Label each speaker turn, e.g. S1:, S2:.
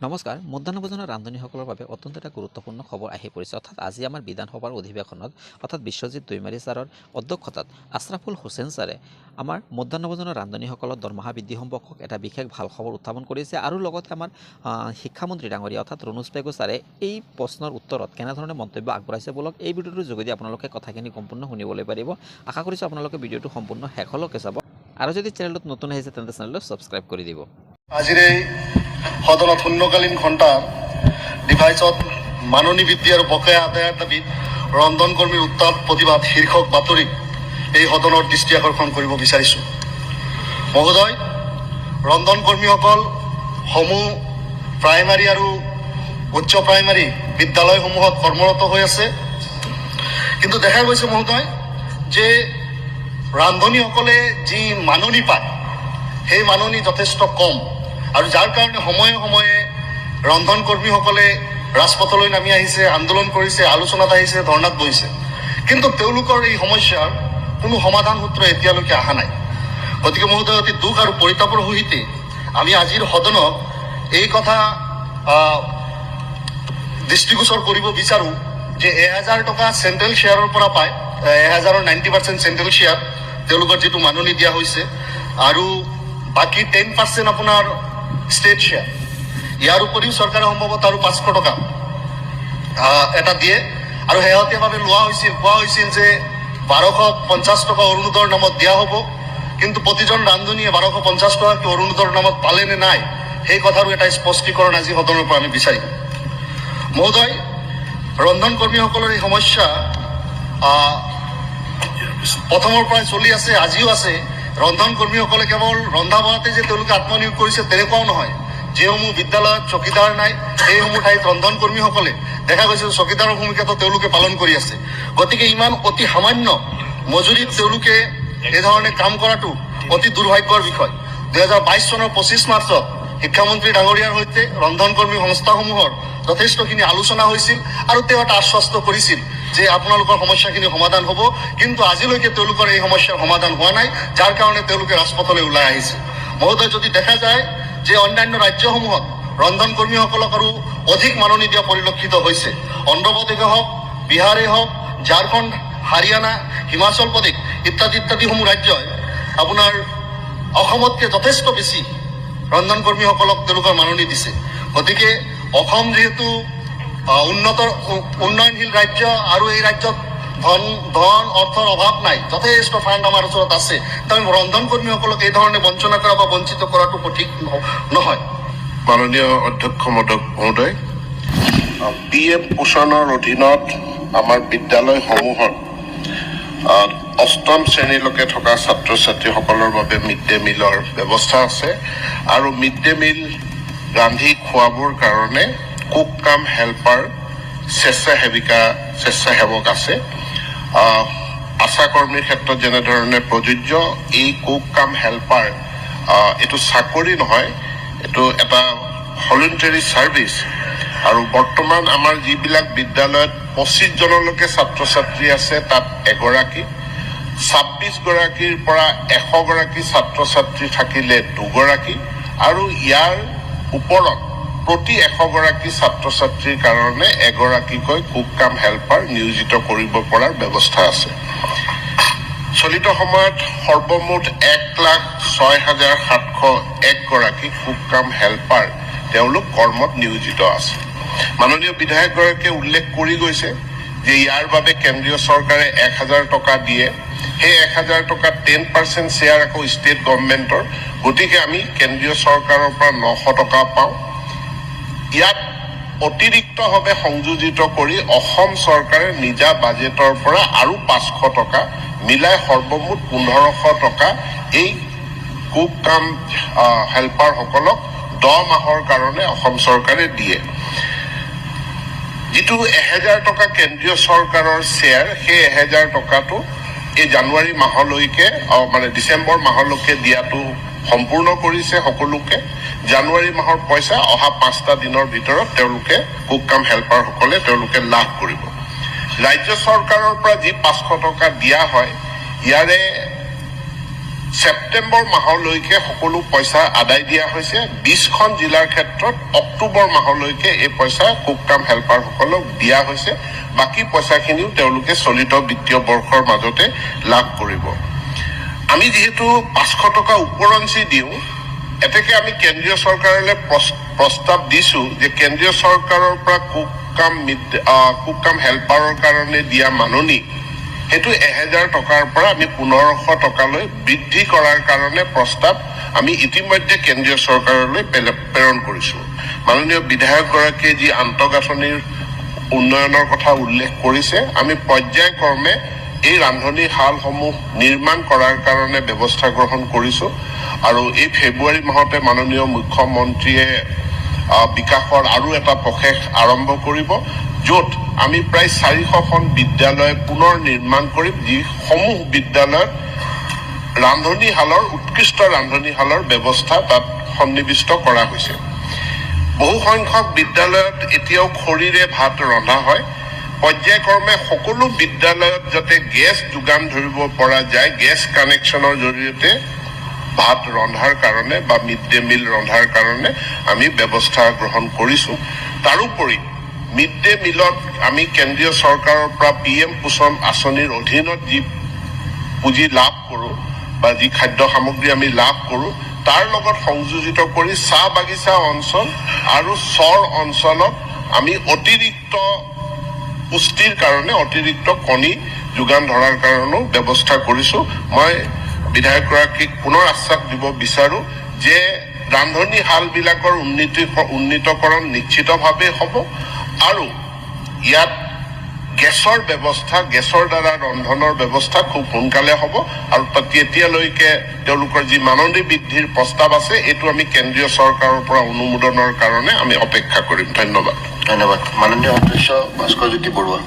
S1: নমস্কাৰ মধ্যাহ্ন ভোজনৰ ৰান্ধনীসকলৰ বাবে অত্যন্ত এটা গুৰুত্বপূৰ্ণ খবৰ আহি পৰিছে অৰ্থাৎ আজি আমাৰ বিধানসভাৰ অধিৱেশনত অৰ্থাৎ বিশ্বজিৎ দৈমাৰী ছাৰৰ অধ্যক্ষতাত আশ্ৰাফুল হুছেইন ছাৰে আমাৰ মধ্যাহ্ন ভোজনৰ ৰান্ধনীসকলৰ দৰমহা বৃদ্ধি সম্পৰ্কত এটা বিশেষ ভাল খবৰ উত্থাপন কৰিছে আৰু লগতে আমাৰ শিক্ষামন্ত্ৰী ডাঙৰীয়া অৰ্থাৎ ৰণোজ পেগু ছাৰে এই প্ৰশ্নৰ উত্তৰত কেনেধৰণে মন্তব্য আগবঢ়াইছে বলক এই ভিডিঅ'টোৰ যোগেদি আপোনালোকে কথাখিনি সম্পূৰ্ণ শুনিবলৈ পাৰিব আশা কৰিছোঁ আপোনালোকে ভিডিঅ'টো সম্পূৰ্ণ শেষলৈকে চাব আৰু যদি চেনেলটোত নতুন আহিছে তেন্তে চেনেলটো ছাবস্ক্ৰাইব কৰি দিব
S2: আজিৰ এই সদনত শূন্যকালীন ঘণ্টা ডিভাইচত মাননী বৃদ্ধি আৰু বকেয়া আদায়ৰ দাবীত ৰন্ধন কৰ্মীৰ উত্তাপ প্ৰতিবাদ শীৰ্ষক বাতৰিক এই সদনৰ দৃষ্টি আকৰ্ষণ কৰিব বিচাৰিছোঁ। মহোদয়, ৰন্ধন কৰ্মীসকল সমূহ প্ৰাইমাৰী আৰু উচ্চ প্ৰাইমাৰী বিদ্যালয়সমূহত কৰ্মৰত হৈ আছে, কিন্তু দেখা গৈছে মহোদয় যে ৰান্ধনীসকলে যি মাননী পায় সেই মাননী যথেষ্ট কম আৰু যাৰ কাৰণে সময়ে সময়ে ৰন্ধন কৰ্মীসকলে ৰাজপথলৈ নামি আহিছে, আন্দোলন কৰিছে, আলোচনাত আহিছে, ধৰ্ণাত বহিছে, কিন্তু তেওঁলোকৰ এই সমস্যাৰ কোনো সমাধান সূত্ৰ এতিয়ালৈকে অহা নাই। গতিকে মহোদয়, অতি দুখ আৰু পৰিতাপৰ সহিতে আমি আজিৰ সদনক এই কথা দৃষ্টিগোচৰ কৰিব বিচাৰোঁ যে 1000 টকা চেণ্ট্ৰেল শ্বেয়াৰৰ পৰা পায়, 1000ৰ 90% চেণ্ট্ৰেল শ্বেয়াৰ তেওঁলোকৰ যিটো মাননি দিয়া হৈছে আৰু বাকী 10% আপোনাৰ ষ্টেট শ্বেয়াৰ। ইয়াৰ উপৰিও চৰকাৰে সম্ভৱতঃ আৰু 500 টকা এটা দিয়ে আৰু শেহতীয়াভাৱে কোৱা হৈছিল যে 1250 টকা অৰুণোদয়ৰ নামত দিয়া হ'ব, কিন্তু প্ৰতিজন ৰান্ধনীয়ে 1250 টকা কি অৰুণোদয়ৰ নামত পালে নে নাই সেই কথাৰো এটা স্পষ্টীকৰণ আজি সদনৰ পৰা আমি বিচাৰিম। মহোদয়, ৰন্ধন কৰ্মীসকলৰ এই সমস্যা প্ৰথমৰ পৰাই চলি আছে, আজিও আছে। ৰন্ধন কৰ্মীসকলে কেৱল ৰন্ধা বঢ়াতে যে তেওঁলোকে আত্মনিয়োগ কৰিছে তেনেকুৱাও নহয়। যিসমূহ বিদ্যালয়ত চকীদাৰ নাই সেইসমূহ ঠাইত ৰন্ধন কৰ্মীসকলে দেখা গৈছে চকীদাৰৰ ভূমিকাটো তেওঁলোকে পালন কৰি আছে। গতিকে ইমান অতি সামান্য মজুৰিত তেওঁলোকে এইধৰণে কাম কৰাটো অতি দুৰ্ভাগ্যৰ বিষয়। 2022 চনৰ 25 মাৰ্চত শিক্ষামন্ত্ৰী ডাঙৰীয়াৰ সৈতে ৰন্ধন কৰ্মী সংস্থাসমূহৰ যথেষ্টখিনি আলোচনা হৈছিল আৰু তেওঁ এটা আশ্বস্ত কৰিছিল যে আপোনালোকৰ সমস্যাখিনি সমাধান হ'ব, কিন্তু আজিলৈকে তেওঁলোকৰ এই সমস্যাৰ সমাধান হোৱা নাই, যাৰ কাৰণে তেওঁলোকে ৰাজপথলৈ ওলাই আহিছে। মহোদয়, যদি দেখা যায় যে অন্যান্য ৰাজ্যসমূহত ৰন্ধন কৰ্মীসকলক আৰু অধিক মাননি দিয়া পৰিলক্ষিত হৈছে, অন্ধ্ৰপ্ৰদেশে হওক, বিহাৰে হওক, ঝাৰখণ্ড, হাৰিয়ানা, হিমাচল প্ৰদেশ ইত্যাদিসমূহ ৰাজ্যই আপোনাৰ অসমতকৈ যথেষ্ট বেছি ৰন্ধন কৰ্মীসকলক তেওঁলোকৰ মাননি দিছে। গতিকে অসম যিহেতু উন্নয়নশীল ৰাজ্য আৰু এই ৰাজ্যত ধন অৰ্থৰ অভাৱ নাই, যথেষ্ট ফাণ্ড আমাৰ ওচৰত আছে, তাৰ ৰন্ধন কৰ্মীসকলক এই ধৰণে বঞ্চনা কৰা বা বঞ্চিত কৰাটো সঠিক নহয়।
S3: মাননীয় অধ্যক্ষ মহোদয়, PM পোষণৰ অধীনত আমাৰ বিদ্যালয়সমূহত 8ম শ্ৰেণীলৈকে থকা ছাত্ৰ ছাত্ৰীসকলৰ বাবে মিড ডে মিলৰ ব্যৱস্থা আছে আৰু মিড ডে মিল ৰান্ধি খোৱাবৰ কাৰণে কুক কাম হেল্পাৰ স্বেচ্ছাসেৱক আছে। আশা কৰ্মীৰ ক্ষেত্ৰত যেনেধৰণে প্ৰযোজ্য, এই কুক কাম হেল্পাৰ এইটো চাকৰি নহয়, এইটো এটা ভলেণ্টাৰী ছাৰ্ভিচ। আৰু বৰ্তমান আমাৰ যিবিলাক বিদ্যালয়ত 25 জনলৈকে ছাত্ৰ ছাত্ৰী আছে, তাত এগৰাকী, 26 গৰাকীৰ পৰা 100 গৰাকী ছাত্ৰ ছাত্ৰী থাকিলে 2 গৰাকী আৰু ইয়াৰ ওপৰত প্ৰতি 100 গৰাকী ছাত্ৰ ছাত্ৰীৰ কাৰণে এগৰাকীকৈ কুক কাম হেল্পাৰ নিয়োজিত কৰিব পৰাৰ ব্যৱস্থা আছে। চলিত সময়ত সৰ্বমুঠ 1,06,701 গৰাকী কুক কাম হেল্পাৰ তেওঁলোক কৰ্মত নিয়োজিত আছে। মাননীয় বিধায়কগৰাকীয়ে উল্লেখ কৰি গৈছে যে ইয়াৰ বাবে কেন্দ্ৰীয় চৰকাৰে 1,000 টকা দিয়ে, সেই 1,000 টকা 10% শ্বেয়াৰ আকৌ ষ্টেট গভৰ্ণমেণ্টৰ, গতিকে আমি কেন্দ্ৰীয় চৰকাৰৰ পৰা 900 টকা পাওঁ। ইয়াত অতিৰিক্তভাৱে সংযোজিত কৰি অসম চৰকাৰে নিজা বাজেটৰ পৰা আৰু 500 টকা মিলাই সৰ্বমুঠ 1,500 টকা এই কুক কাম হেল্পাৰসকলক 10 মাহৰ কাৰণে অসম চৰকাৰে দিয়ে। যিটো 1000 টকা কেন্দ্ৰীয় চৰকাৰৰ শ্বেয়াৰ, সেই 1000 টকাটো এই জানুৱাৰী মাহলৈকে ডিচেম্বৰ মাহলৈকে দিয়াটো সম্পূৰ্ণ কৰিছে সকলোকে। জানুৱাৰী মাহৰ পইচা অহা 5টা দিনৰ ভিতৰত তেওঁলোকে কুক কাম হেল্পাৰসকলে তেওঁলোকে লাভ কৰিব। ৰাজ্য চৰকাৰৰ পৰা যি 500 টকা দিয়া হয়, ইয়াৰে ছেপ্টেম্বৰ মাহলৈকে সকলো পইচা আদায় দিয়া হৈছে 20খন জিলাৰ ক্ষেত্ৰত অক্টোবৰ মাহলৈকে এই পইচা কুক কাম হেল্পাৰসকলক দিয়া হৈছে বাকী পইচাখিনিও তেওঁলোকে চলিত বিত্তীয় বৰ্ষৰ মাজতে লাভ কৰিব আমি যেহেতু 500 টকা উপৰঞ্চি দিওঁ এতেকে আমি কেন্দ্ৰীয় চৰকাৰলৈ প্ৰস্তাৱ দিছো যে কেন্দ্ৰীয় চৰকাৰৰ পৰা কুক কাম হেল্পাৰৰ কাৰণে দিয়া মাননি হেতু 1000 টকাৰ পৰা আমি 1500 টকালৈ বৃদ্ধি কৰাৰ কাৰণে প্ৰস্তাৱ আমি ইতিমধ্যে কেন্দ্ৰীয় চৰকাৰলৈ প্ৰেৰণ কৰিছো মাননীয় বিধায়কগৰাকীয়ে যি আন্তঃগাঁথনিৰ উন্নয়নৰ কথা উল্লেখ কৰিছে আমি পৰ্যায়ক্ৰমে এই ৰান্ধনীশালসমূহ নিৰ্মাণ কৰাৰ কাৰণে ব্যৱস্থা গ্ৰহণ কৰিছো আৰু এই ফেব্ৰুৱাৰী মাহতে মাননীয় মুখ্যমন্ত্ৰীয়ে বিকাশৰ আৰু এটা প্ৰচেষ্টা আৰম্ভ কৰিব য'ত আমি প্ৰায় 400খন বিদ্যালয় পুনৰ নিৰ্মাণ কৰিম যি সমূহ বিদ্যালয়ত ৰান্ধনীশালৰ উৎকৃষ্ট ৰান্ধনীশালৰ ব্যৱস্থা তাত সন্নিৱিষ্ট কৰা হৈছে বহু সংখ্যক বিদ্যালয়ত এতিয়াও খৰিৰে ভাত ৰন্ধা হয় পৰ্যায়ক্ৰমে সকলো বিদ্যালয়ত যাতে গেছ যোগান ধৰিব পৰা যায় গেছ কানেকশ্যনৰ জৰিয়তে ভাত ৰন্ধাৰ কাৰণে বা মিড ডে মিল ৰন্ধাৰ কাৰণে আমি ব্যৱস্থা গ্ৰহণ কৰিছো তাৰোপৰি মিড ডে মিলত আমি কেন্দ্ৰীয় চৰকাৰৰ পৰা PM পোষণ আঁচনিৰ অধীনত যি পুঁজি লাভ কৰোঁ বা যি খাদ্য সামগ্ৰী আমি লাভ কৰোঁ তাৰ লগত সংযোজিত কৰি চাহ বাগিচা অঞ্চল আৰু চৰ অঞ্চলত আমি অতিৰিক্ত পুষ্টিৰ কাৰণে অতিৰিক্ত কণী যোগান ধৰাৰ কাৰণেও ব্যৱস্থা কৰিছো মই বিধায়কগৰাকীক পুনৰ আশ্বাস দিব বিচাৰো যে ৰান্ধনীশালবিলাকৰ উন্নীতকৰণ নিশ্চিতভাৱে হ'ব আৰু ইয়াত গেছৰ ব্যৱস্থা গেছৰ দ্বাৰা ৰন্ধনৰ ব্যৱস্থা খুব সোনকালে হ'ব আৰু এতিয়ালৈকে তেওঁলোকৰ যি মাননি বৃদ্ধিৰ প্ৰস্তাৱ আছে এইটো আমি কেন্দ্ৰীয় চৰকাৰৰ পৰা অনুমোদনৰ কাৰণে আমি অপেক্ষা কৰিম ধন্যবাদ
S2: ধন্যবাদ মাননীয় অধ্যক্ষ ভাস্কৰজ্যোতি বৰুৱা